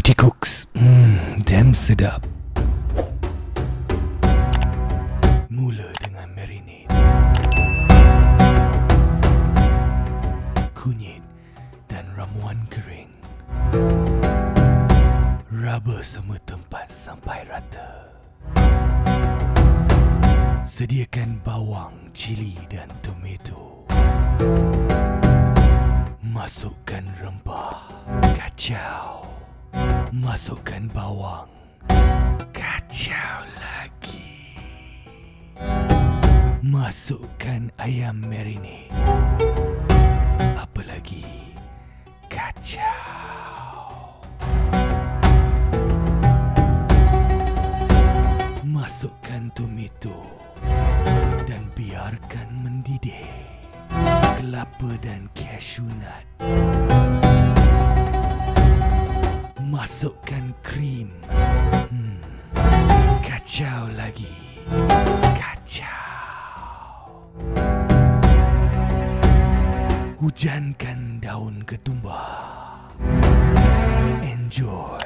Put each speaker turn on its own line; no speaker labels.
Quality Cooks. Damn sedap. Mula dengan marinade, kunyit dan ramuan kering. Raba semua tempat sampai rata. Sediakan bawang, cili dan tomato. Masukkan rempah, kacau. Masukkan bawang, kacau lagi. Masukkan ayam marinade. Apa lagi? Kacau. Masukkan tomato dan biarkan mendidih. Kelapa dan cashew nut. Masukkan krim. Kacau lagi. Kacau. Hujankan daun ketumbar. Enjoy.